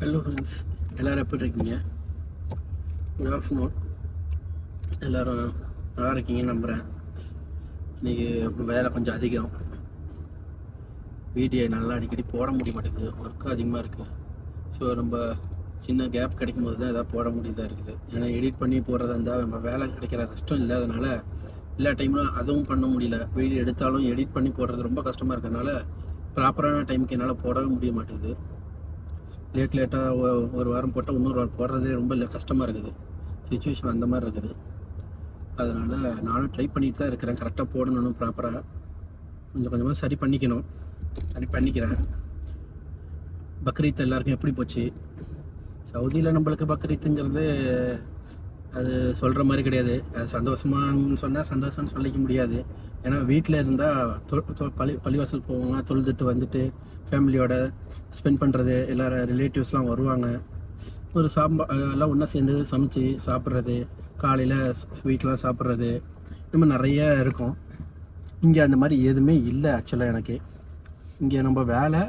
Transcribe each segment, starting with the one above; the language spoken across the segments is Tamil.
ஹலோ ஃப்ரெண்ட்ஸ், எல்லோரும் எப்படி இருக்கீங்க? Good afternoon. எல்லோரும் நல்லா இருக்கீங்கன்னு நம்புகிறேன். இன்றைக்கி வேலை கொஞ்சம் அதிகம், வீடியோ நல்லா அடிக்கடி போட முடிய மாட்டேங்குது, ஒர்க்கும் அதிகமாக இருக்குது. ஸோ நம்ம சின்ன கேப் கிடைக்கும் போது தான் எதாவது போட முடியதாக இருக்குது. ஏன்னா எடிட் பண்ணி போடுறதா இருந்தால் நம்ம வேலை கிடைக்கிற ரெஸ்ட்டும் இல்லாதனால எல்லா டைமும் அதுவும் பண்ண முடியல. வீடியோ எடுத்தாலும் எடிட் பண்ணி போடுறது ரொம்ப கஷ்டமாக இருக்கிறதுனால ப்ராப்பரான டைமுக்கு என்னால் போடவே முடிய மாட்டேங்குது. லேட்டாக ஒரு வாரம் போட்டால் இன்னொரு வாரம் போடுறதே ரொம்ப கஷ்டமாக இருக்குது. சுச்சுவேஷன் அந்த மாதிரி இருக்குது. அதனால் நானும் ட்ரை பண்ணிட்டு தான் இருக்கிறேன். கரெக்டாக போடணும், ப்ராப்பராக கொஞ்சம் கொஞ்சமாக சரி பண்ணிக்கிறேன். பக்ரீத் எல்லாருக்கும் எப்படி போச்சு? சவுதியில் நம்மளுக்கு பக்ரீத்துங்கிறது அது சொல்கிற மாதிரி கிடையாது. அது சந்தோஷமானு சொன்னால் சந்தோஷம்னு சொல்லிக்க முடியாது. ஏன்னா வீட்டில் இருந்தால் பள்ளிவாசல் போவாங்க, தொழுதுட்டு வந்துட்டு ஃபேமிலியோட ஸ்பெண்ட் பண்ணுறது, எல்லோரும் ரிலேட்டிவ்ஸ்லாம் வருவாங்க. ஒரு எல்லாம் ஒன்றா சேர்ந்து சமைச்சு சாப்பிட்றது, காலையில் ஸ்வீட்லாம் சாப்பிட்றது, இந்த மாதிரி நிறைய இருக்கும். இங்கே அந்த மாதிரி எதுவுமே இல்லை ஆக்சுவலாக எனக்கு. இங்கே நம்ம வேலை,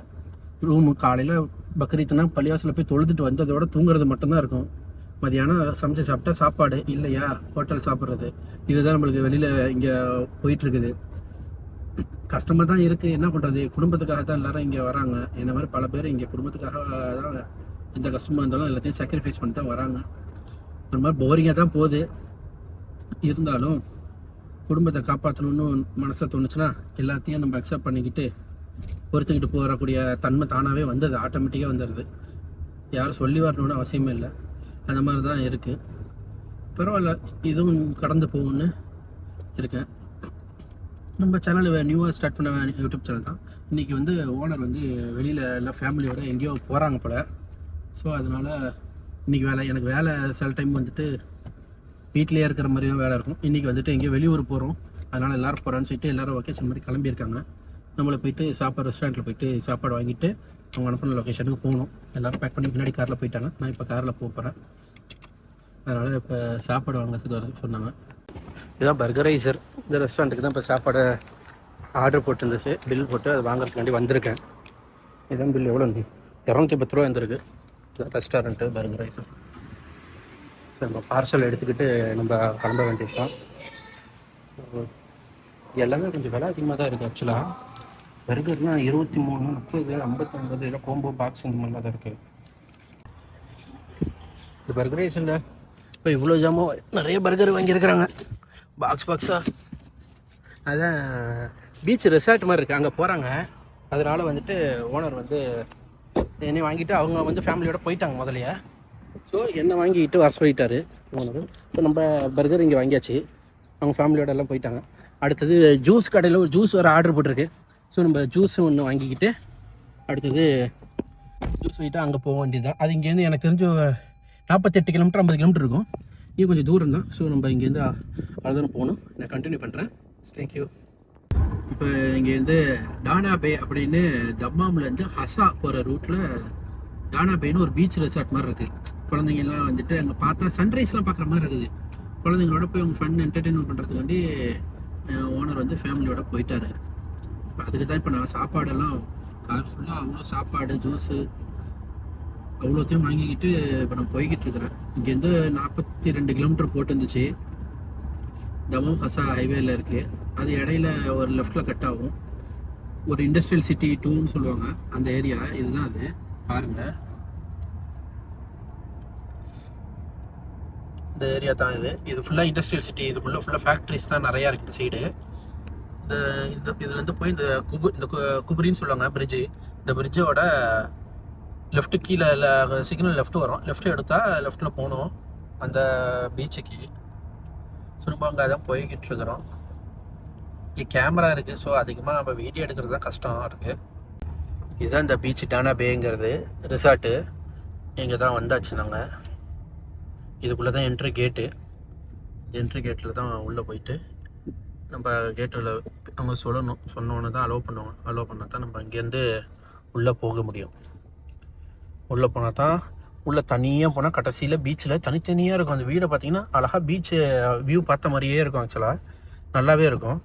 ரூமு, காலையில் பக்ரீத்துனா பள்ளிவாசலில் போய் தொழுதுட்டு வந்ததோட தூங்குறது மட்டும்தான் இருக்கும். மதியானம் சமைச்சு சாப்பிட்டா சாப்பாடு, இல்லையா ஹோட்டல் சாப்பிட்றது. இதுதான் நம்மளுக்கு வெளியில் இங்கே போயிட்டுருக்குது. கஷ்டமாக தான் இருக்குது, என்ன பண்ணுறது. குடும்பத்துக்காக தான் எல்லோரும் இங்கே வராங்க. என்ன மாதிரி பல பேர் இங்கே குடும்பத்துக்காக தான் எந்த கஷ்டமாக இருந்தாலும் எல்லாத்தையும் சாக்ரிஃபைஸ் பண்ணி தான் வராங்க. ஒரு மாதிரி போரிங்காக தான் போகுது. இருந்தாலும் குடும்பத்தை காப்பாற்றணுன்னு மனசில் தோணுச்சுன்னா எல்லாத்தையும் நம்ம அக்செப்ட் பண்ணிக்கிட்டு பொறுத்துக்கிட்டு போகக்கூடிய தன்மை தானாகவே வந்தது, ஆட்டோமேட்டிக்காக வந்துடுது. யாரும் சொல்லி வரணுன்னு அவசியமே இல்லை. அந்த மாதிரி தான் இருக்குது. பரவாயில்ல, இதுவும் கடந்து போகும்னு இருக்கேன். நம்ம சேனல் நியூவாக ஸ்டார்ட் பண்ண யூடியூப் சேனல் தான். இன்றைக்கி ஓனர் வெளியில் எல்லாம் ஃபேமிலியோடு எங்கேயோ போகிறாங்க போல். ஸோ அதனால் இன்றைக்கி எனக்கு வேலை சில டைம் வீட்டிலே இருக்கிற மாதிரியும் வேலை இருக்கும். இன்றைக்கி எங்கேயோ வெளியூர் போகிறோம், அதனால் எல்லோரும் போகிறான்னு சொல்லிட்டு எல்லோரும் வெக்கேஷன் மாதிரி கிளம்பியிருக்காங்க. நம்மளை போயிட்டு ரெஸ்டாரண்ட்டில் போயிட்டு சாப்பாடு வாங்கிட்டு அவங்க அனுப்பின லொக்கேஷனுக்கு போகணும். எல்லோரும் பேக் பண்ணி பின்னாடி காரில் போயிட்டாங்க. நான் இப்போ காரில் போகிறேன். அதனால் இப்போ சாப்பாடு வாங்கிறதுக்கு வர சொன்னாங்க. இதுதான் பர்கரைசர். இந்த ரெஸ்டாரண்ட்டுக்கு தான் இப்போ சாப்பாடு ஆர்டர் போட்டுருந்துச்சு. பில் போட்டு அதை வாங்குறதுக்காண்டி வந்திருக்கேன். இதுதான் பில். எவ்வளோ? 210 ரூபா வந்துருக்கு. இதுதான் ரெஸ்டாரண்ட்டு பர்கரைசர். சரி, நம்ம பார்சல் எடுத்துக்கிட்டு நம்ம கிளம்ப வேண்டியது தான். எல்லாமே கொஞ்சம் விலை அதிகமாக தான் இருக்குது ஆக்சுவலாக. பர்கர்னால் 23, 30, 59 இல்லை கோம்போ பாக்ஸ் இந்த மாதிரிலாம் தான் இருக்குது. இந்த பர்கரைஸில் இப்போ இவ்வளோ ஜாமோ நிறைய பர்கர் வாங்கியிருக்கிறாங்க, பாக்ஸாக. அதான் பீச் ரெசார்ட் மாதிரி இருக்குது, அங்கே போகிறாங்க. அதனால் ஓனர் என்னை வாங்கிட்டு அவங்க ஃபேமிலியோடு போயிட்டாங்க முதலையே. ஸோ என்னை வாங்கிட்டு வர சொல்லிட்டாரு ஓனர். இப்போ நம்ம பர்கர் இங்கே வாங்கியாச்சு, அவங்க ஃபேமிலியோட எல்லாம் போயிட்டாங்க. அடுத்தது ஜூஸ் கடையில் ஒரு ஜூஸ் வேறு ஆர்டர் போட்டிருக்கு. ஸோ நம்ம ஜூஸ் ஒன்று வாங்கிக்கிட்டு அடுத்தது ஜூஸ் வாங்கிட்டு அங்கே போக வேண்டியது தான். அது இங்கேருந்து எனக்கு தெரிஞ்சு 48 கிலோமீட்டர் 50 கிலோமீட்டர் இருக்கும். இது கொஞ்சம் தூரம் தான். ஸோ நம்ம இங்கேருந்து அதுதான் போகணும். நான் கண்டினியூ பண்ணுறேன். தேங்க்யூ. இப்போ இங்கேருந்து டானா பே அப்படின்னு தம்மாம்லேருந்து ஹசா போகிற ரூட்டில் டானா பேன்னு ஒரு பீச் ரெசார்ட் மாதிரி இருக்குது. குழந்தைங்கள்லாம் அங்கே பார்த்தா சன்ரைஸ்லாம் பார்க்குற மாதிரி இருக்குது. குழந்தைங்களோட போய் அவங்க ஃபன் என்டர்டெயின்மெண்ட் பண்ணுறதுக்காண்டி ஓனர் ஃபேமிலியோட போயிட்டார். அதுக்கு தான் இப்போ நான் சாப்பாடெல்லாம் கார் ஃபுல்லாக அவ்வளோ சாப்பாடு, ஜூஸு அவ்வளோத்தையும் வாங்கிக்கிட்டு இப்போ நான் போய்கிட்டு இருக்கிறேன். இங்கேருந்து 42 கிலோமீட்டர் போட்டுருந்துச்சு. தமம் ஹசா ஹைவேயில் இருக்குது. அது இடையில ஒரு லெஃப்டில் கட் ஆகும். ஒரு இண்டஸ்ட்ரியல் சிட்டி 2ன்னு சொல்லுவாங்க அந்த ஏரியா. இதுதான் அது, பாருங்கள். இந்த ஏரியா தான் இது ஃபுல்லாக இண்டஸ்ட்ரியல் சிட்டி. இதுக்குள்ளே ஃபுல்லாக ஃபேக்ட்ரிஸ் தான் நிறையா இருக்குது சைடு. இதுலேருந்து போய் இந்த குபுரின்னு சொல்லுவாங்க பிரிட்ஜு. இந்த பிரிட்ஜோட லெஃப்ட்டு கீழே சிக்னல் லெஃப்ட்டு வரும். லெஃப்ட்டு எடுத்தால் லெஃப்ட்டில் போகணும் அந்த பீச்சுக்கு. ஸோ நம்ம அங்கே தான் போய்கிட்டு இருக்கிறோம். இங்கே கேமரா இருக்குது, ஸோ அதிகமாக நம்ம வீடியோ எடுக்கிறது தான் கஷ்டம் இருக்குது. இதுதான் இந்த பீச் டானா பேங்கிறது ரிசார்ட்டு. இங்கே தான் வந்தாச்சு நாங்கள். இதுக்குள்ளே தான் என்ட்ரி கேட்டு. என்ட்ரி கேட்டில் தான் உள்ளே போயிட்டு நம்ம கேட்டில் அவங்க சொன்னோன்னு தான் அலோவ் பண்ணுவாங்க. அலோவ் பண்ணால் தான் நம்ம அங்கேருந்து உள்ளே போக முடியும். உள்ளே போனால் தான் உள்ளே தனியாக போனால் கடைசியில் பீச்சில் தனித்தனியாக இருக்கும். அந்த வீடை பார்த்திங்கன்னா அழகாக பீச்சு வியூ பார்த்த மாதிரியே இருக்கும். ஆக்சுவலாக நல்லாவே இருக்கும்.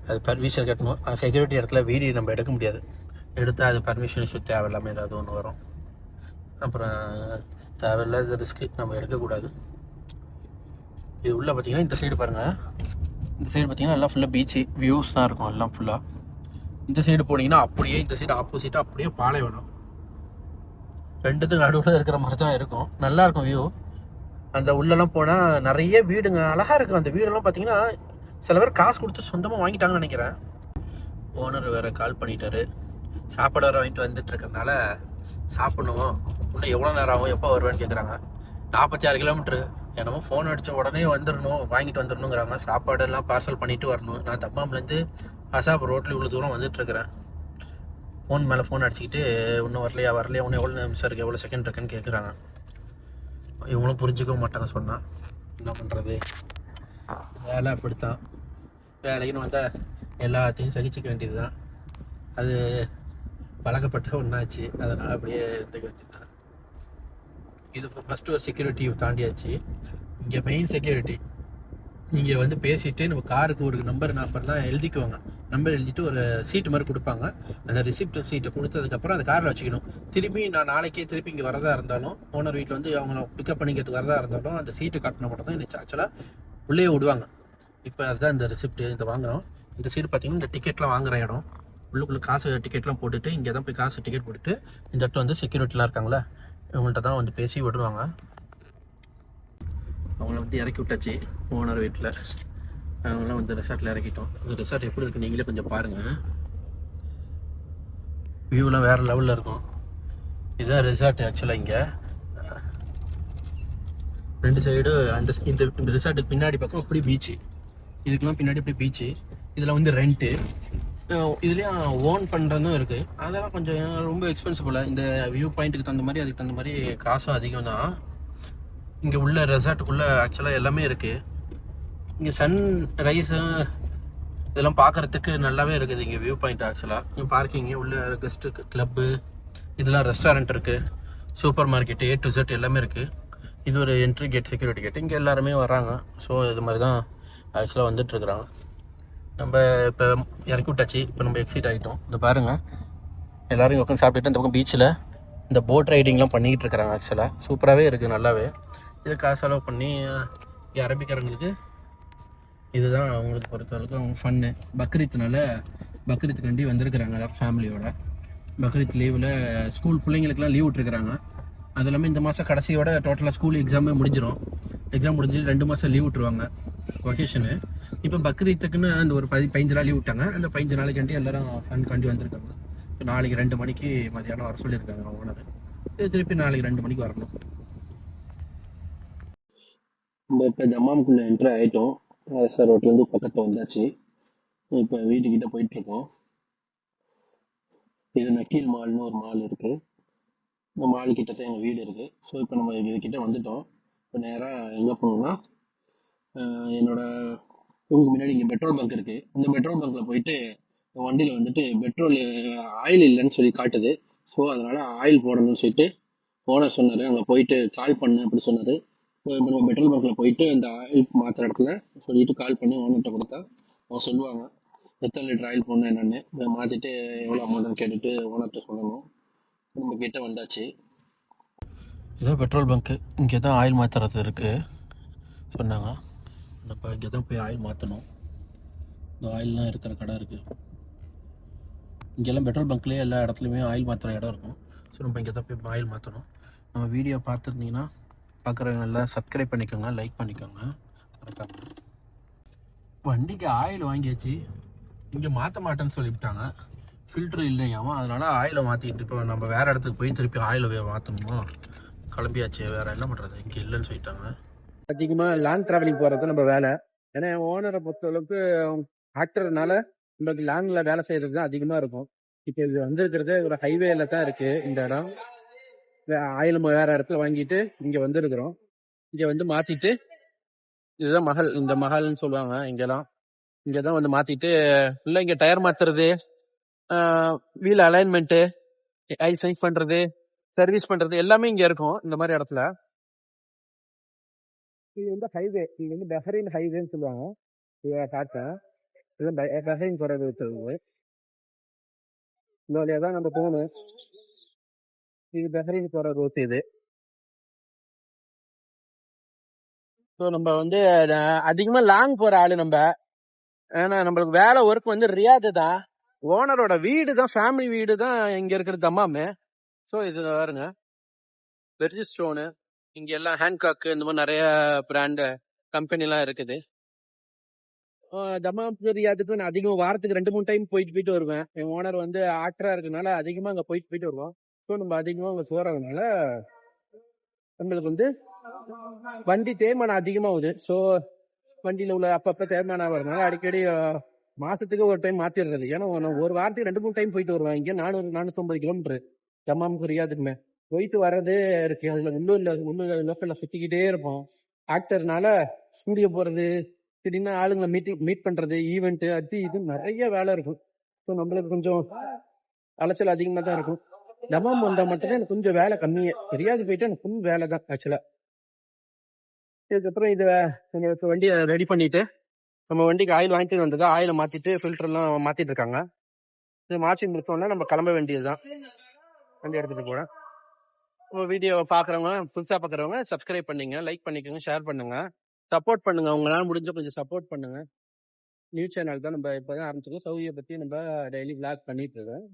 அது பர்மிஷன் கட்டணும். செக்யூரிட்டி இடத்துல வீடியோ நம்ம எடுக்க முடியாது. எடுத்தால் அது பர்மிஷன் இஷ்யூ தேவையில்லாமல் ஏதாவது ஒன்று வரும். அப்புறம் தேவையில்லாத ரிஸ்க்கு நம்ம எடுக்கக்கூடாது. இது உள்ளே பார்த்தீங்கன்னா இந்த சைடு பாருங்கள், இந்த சைடு பார்த்தீங்கன்னா எல்லாம் ஃபுல்லாக பீச்சு வியூஸ் தான் இருக்கும் எல்லாம் ஃபுல்லாக. இந்த சைடு போனீங்கன்னா அப்படியே இந்த சைடு ஆப்போசிட்டாக அப்படியே பாலைவனம், ரெண்டுத்துக்கு நடுவில் இருக்கிற மாதிரி தான் இருக்கும். நல்லாயிருக்கும் வியூ. அந்த உள்ளெல்லாம் போனால் நிறைய வீடுங்க அழகாக இருக்கும். அந்த வீடெல்லாம் பார்த்தீங்கன்னா சில பேர் காசு கொடுத்து சொந்தமாக வாங்கிட்டாங்கன்னு நினைக்கிறேன். ஓனர் வேறு கால் பண்ணிட்டாரு, சாப்பாடு வேறு வாங்கிட்டு வந்துட்டு இருக்கிறதுனால சாப்பிடணும். இன்னும் எவ்வளோ நேரம் ஆகும், எப்போ வருவேன்னு கேட்குறாங்க. 46 கிலோமீட்ரு, என்னமோ ஃபோன் அடித்த உடனே வந்துடணும், வாங்கிட்டு வந்துடணுங்கிறாங்க. சாப்பாடெல்லாம் பார்சல் பண்ணிவிட்டு வரணும். நான் தம்மாம்லேருந்து அசாப் ரோட்டில் இவ்வளோ தூரம் வந்துட்டுருக்கிறேன். ஃபோன் மேலே ஃபோன் அடிச்சுக்கிட்டு இன்னும் வரலையா இன்னும் எவ்வளோ நிமிஷம் இருக்குது, எவ்வளோ செகண்ட் இருக்குன்னு கேட்குறாங்க. இவங்களும் புரிஞ்சுக்கவும் மாட்டாங்க சொன்னால். என்ன பண்ணுறது, வேலை அப்படித்தான். வேலைக்குன்னு வந்தால் எல்லாத்தையும் சகிச்சிக்க வேண்டியது தான். அது பழக்கப்பட்ட ஒன்றாச்சு, அதனால் அப்படியே இருந்துக்க வேண்டியது தான். இது ஃபஸ்ட்டு ஒரு செக்யூரிட்டி தாண்டியாச்சு. இங்கே மெயின் செக்யூரிட்டி. இங்கே வந்து பேசிவிட்டு நம்ம காருக்கு ஒரு நம்பர்லாம் எழுதிக்குவாங்க. நம்பர் எழுதிட்டு ஒரு சீட்டு மாதிரி கொடுப்பாங்க. அந்த ரிசிப்ட் சீட்டை கொடுத்ததுக்கப்புறம் அந்த காரில் வச்சுக்கணும். திரும்பி நான் நாளைக்கே திருப்பி இங்கே வரதா இருந்தாலும், ஓனர் வீட்டில் வந்து அவங்கள பிக்கப் பண்ணிக்கிறதுக்கு வரதா இருந்தாலும் அந்த சீட்டு காட்டினா மட்டும் தான் எனக்கு ஆக்சுவலாக உள்ளே விடுவாங்க. இப்போ அதுதான் இந்த ரிசிப்ட்டு, இந்த வாங்குகிறோம். இந்த சைடு பார்த்தீங்கன்னா இந்த டிக்கெட்லாம் வாங்குகிற இடம். உள்ளுக்குள்ளே காசு டிக்கெட்லாம் போட்டுட்டு இங்கே தான் போய் காசு டிக்கெட் போட்டுட்டு இந்த இடத்துல வந்து செக்யூரிட்டிலாம் இருக்காங்களே, இவங்கள்ட்ட தான் வந்து பேசி விடுவாங்க. அவங்கள வந்து இறக்கி விட்டாச்சு ஓனர் வீட்டில். அவங்களாம் வந்து ரிசார்ட்டில் இறக்கிட்டோம். இந்த ரிசார்ட் எப்படி இருக்குது நீங்களே கொஞ்சம் பாருங்கள். வியூலாம் வேறு லெவலில் இருக்கும். இதுதான் ரிசார்ட் ஆக்சுவலாக. இங்கே ரெண்டு சைடு அந்த இந்த ரிசார்ட்டுக்கு பின்னாடி பக்கம் அப்படி பீச்சு, இதுக்கெலாம் பின்னாடி அப்படி பீச்சு. இதில் வந்து ரெண்ட்டு, இதுலேயும் ஓன் பண்ணுறதும் இருக்குது. அதெல்லாம் கொஞ்சம் ரொம்ப எக்ஸ்பென்சிவ். இந்த வியூ பாயிண்ட்டுக்கு தகுந்த மாதிரி அதுக்கு தகுந்த மாதிரி காசும் அதிகம் தான். இங்கே உள்ள ரெசார்ட்டுக்குள்ளே ஆக்சுவலாக எல்லாமே இருக்குது. இங்கே சன் ரைஸு இதெல்லாம் பார்க்குறதுக்கு நல்லாவே இருக்குது இங்கே வியூ பாயிண்ட். ஆக்சுவலாக இங்கே பார்க்கிங்கு, உள்ள கெஸ்ட்டு கிளப்பு, இதெல்லாம் ரெஸ்டாரண்ட் இருக்குது, super market, A to Z எல்லாமே இருக்குது. இது ஒரு என்ட்ரி கேட், செக்யூரிட்டி கேட். இங்கே எல்லாருமே வராங்க. ஸோ இது மாதிரி தான் ஆக்சுவலாக வந்துட்டுருக்குறாங்க. நம்ம இப்போ இறக்கி விட்டாச்சு. இப்போ நம்ம எக்ஸிட் ஆகிட்டோம். இந்த பாருங்கள், எல்லோரும் உட்காந்து சாப்பிட்டுட்டு இந்த பக்கம் பீச்சில் இந்த போட் ரைடிங்லாம் பண்ணிக்கிட்டு இருக்கிறாங்க. ஆக்சுவலாக சூப்பராகவே இருக்குது, நல்லாவே. இது காசு செலவு பண்ணி இங்கே அரபிக்காரங்களுக்கு இதுதான் அவங்களுக்கு பொறுத்தவரைக்கும் அவங்க ஃபன்னு. பக்ரீத்துக்காண்டி வந்திருக்கிறாங்க எல்லோரும் ஃபேமிலியோட. பக்ரீத் லீவில் ஸ்கூல் பிள்ளைங்களுக்குலாம் லீவ் விட்ருக்குறாங்க. அது இல்லாமல் இந்த மாதம் கடைசியோட டோட்டலாக ஸ்கூல் எக்ஸாமே முடிஞ்சிடும். எக்ஸாம் முடிஞ்சு 2 மாதம் லீவ் விட்ருவாங்க வெக்கேஷனு. இப்போ பக்ரீத்துக்குன்னு அந்த ஒரு 15 நாள் லீவ் விட்டாங்க. அந்த 15 நாளைக்காண்டி எல்லோரும் ஃபன்காண்டி வந்திருக்காங்க. இப்போ நாளைக்கு 2 மணிக்கு மதியானம் வர சொல்லியிருக்காங்க ஓனர். திருப்பி நாளைக்கு 2 மணிக்கு வரணும். நம்ம இப்போ தம்மாம்குள்ளே என்ட்ரு ஆகிட்டோம். சார் ரோட்லேருந்து பக்கத்தில் வந்தாச்சு. இப்போ வீட்டுக்கிட்ட போயிட்டுருக்கோம். இது நக்கீல் மால்னு ஒரு மால் இருக்குது. இந்த மால் கிட்ட தான் எங்கள் வீடு இருக்குது. ஸோ இப்போ நம்ம இதுக்கிட்ட வந்துட்டோம். இப்போ நேராக எங்கே போகணுன்னா, என்னோட ரூமுக்கு முன்னாடி இங்கே பெட்ரோல் பங்க் இருக்குது. இந்த பெட்ரோல் பங்க்கில் போயிட்டு வண்டியில் வந்துட்டு பெட்ரோல் ஆயில் இல்லைன்னு சொல்லி காட்டுது. ஸோ அதனால் ஆயில் போடணும்னு சொல்லிட்டு ஓனர் சொன்னார். அங்கே போயிட்டு கால் பண்ணு அப்படி சொன்னார். இப்போ நம்ம பெட்ரோல் பங்க்கில் போயிட்டு அந்த ஆயில் மாற்றுற இடத்துல சொல்லிட்டு கால் பண்ணி ஓனர்கிட்ட கொடுத்தா அவங்க சொல்லுவாங்க எத்தனை லிட்டர் ஆயில் போடணும் என்னென்னு. இதை மாற்றிட்டு எவ்வளோ அமௌண்ட்டுன்னு கேட்டுட்டு ஓனர்கிட்ட சொல்லணும். நம்ம கிட்ட வந்தாச்சு. இதான் பெட்ரோல் பங்க்கு. இங்கே தான் ஆயில் மாற்றுறது இருக்குது சொன்னாங்க. நம்ம இங்கே தான் போய் ஆயில் மாற்றணும். இந்த ஆயில்லாம் இருக்கிற கடை இருக்குது. இங்கெல்லாம் பெட்ரோல் பங்க்லேயே எல்லா இடத்துலையுமே ஆயில் மாற்றுற இடம் இருக்கும். ஸோ நம்ம இங்கே தான் போய் ஆயில் மாற்றணும். நம்ம வீடியோ பார்த்துருந்தீங்கன்னா பார்க்குறவங்க எல்லாம் சப்ஸ்கிரைப் பண்ணிக்கோங்க, லைக் பண்ணிக்கோங்க மறக்காம. வண்டிக்கு ஆயில் வாங்கியாச்சு. இங்கே மாற்ற மாட்டேன்னு சொல்லிவிட்டாங்க, ஃபில்ட்ரு இல்லையாமா. அதனால் ஆயிலை மாற்றிக்கிட்டு இப்போ நம்ம வேறு இடத்துக்கு போய் திருப்பி ஆயிலை மாற்றணுமோ. கிளம்பியாச்சு, வேறு என்ன பண்ணுறது, இங்கே இல்லைன்னு சொல்லிட்டாங்க. அதிகமாக லாங் ட்ராவலிங் போகிறது நம்ம வேலை. ஏன்னா ஓனரை பொறுத்தளவுக்கு ஆக்டர்னால நம்மளுக்கு லாங்கில் வேலை செய்கிறது தான் அதிகமாக இருக்கும். இப்போ இது வந்துருக்கிறது ஒரு ஹைவேல தான் இருக்குது இந்த இடம். ஆயில் வேறு இடத்துல வாங்கிட்டு இங்கே வந்துருக்குறோம். இங்கே வந்து மாற்றிட்டு இதுதான் மஹல், இந்த மஹல்னு சொல்லுவாங்க இங்கெல்லாம். இங்கே தான் வந்து மாற்றிட்டு ஃபுல்லாக இங்கே டயர் மாற்றுறது, வீல் அலைன்மெண்ட்டு, ஆயில் சேஞ்ச் பண்ணுறது, சர்வீஸ் பண்ணுறது எல்லாமே இங்கே இருக்கும் இந்த மாதிரி இடத்துல. இது வந்து ஹைவே, இது வந்து பஹ்ரைன் ஹைவேன்னு சொல்லுவாங்க. இதை காட்டேன், இதுதான் பஹ்ரைன் போகிறது. இந்த வழியா தான் நம்ம போகணும். இது பஹ்ரைன் போகிற ரோட் இது. ஸோ நம்ம வந்து அதிகமாக லாங் போகிற ஆளு நம்ம. ஏன்னா நம்மளுக்கு வேலை ஒர்க் வந்து ரியாது தான். ஓனரோட வீடு தான், ஃபேமிலி வீடு தான் இங்கே இருக்கிற தம்மாமு. ஸோ இது பாருங்க, வெர்ஜி ஸ்டோனு, இங்கே எல்லாம் ஹேண்ட்காக்கு இந்த மாதிரி நிறைய பிராண்டு கம்பெனிலாம் இருக்குது. தம்மாம் ரியாதுக்கு நான் அதிகம் வாரத்துக்கு 2-3 டைம் போயிட்டு வருவேன். என் ஓனர் வந்து ஆக்டரா இருக்கனால அதிகமாக அங்கே போயிட்டு வருவோம். ஸோ நம்ம அதிகமாக அங்கே போகிறதுனால நம்மளுக்கு வந்து வண்டி தேய்மானம் அதிகமாகுது. ஸோ வண்டியில் உள்ள அப்பப்போ தேய்மானம் வரதுனால அடிக்கடி மாசத்துக்கு ஒரு டைம் மாத்திடுறது. ஏன்னா நான் ஒரு வாரத்துக்கு 2-3 டைம் போயிட்டு வருவேன். இங்கே 400-450 கிலோமீட்டர் தம்மாமுக்கு ரியாதுக்குமே போயிட்டு வர்றது இருக்கு. அதுல உள்ளூர் லோக்கல்ல சுத்திக்கிட்டே இருப்போம். ஆக்டர்னால ஸ்டூடியோ போறது, திடீர்னு ஆளுங்களை மீட் பண்றது, ஈவெண்ட், அது இது நிறைய வேலை இருக்கும். ஸோ நம்மளுக்கு கொஞ்சம் அலைச்சல் அதிகமாக தான் இருக்கும். தமாம் வந்தால் மட்டும்தான் எனக்கு கொஞ்சம் வேலை கம்மியே. ரியாது போயிட்டு எனக்கு ஃபுல் வேலை தான் ஆக்சுவலா. இதுக்கப்புறம் இதை வண்டியை ரெடி பண்ணிட்டு நம்ம வண்டிக்கு ஆயில் வாங்கிட்டு வந்தது, ஆயிலை மாத்திட்டு ஃபில்டர்லாம் மாத்திட்டு இருக்காங்க. இது மாற்றி முடிச்சோன்னா நம்ம கிளம்ப வேண்டியதுதான். வண்டி எடுத்துட்டு போறேன். வீடியோவை பார்க்குறவங்க, புதுசாக பார்க்குறவங்க சப்ஸ்கிரைப் பண்ணிங்க, லைக் பண்ணிக்கோங்க, ஷேர் பண்ணுங்க, சப்போர்ட் பண்ணுங்க. உங்களால் முடிஞ்ச கொஞ்சம் சப்போர்ட் பண்ணுங்க. நியூஸ் சேனல் தான் நம்ம இப்போ தான் ஆரம்பிச்சிருக்கோம். சவுதியை பற்றி நம்ம டெய்லி விளாக் பண்ணிட்டு இருக்கோம்.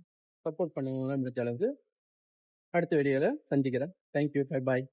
சப்போர்ட் பண்ணுங்க முடிஞ்ச அளவுக்கு. அடுத்த வீடியோவில் சந்திக்கிறேன். Thank you, bye bye.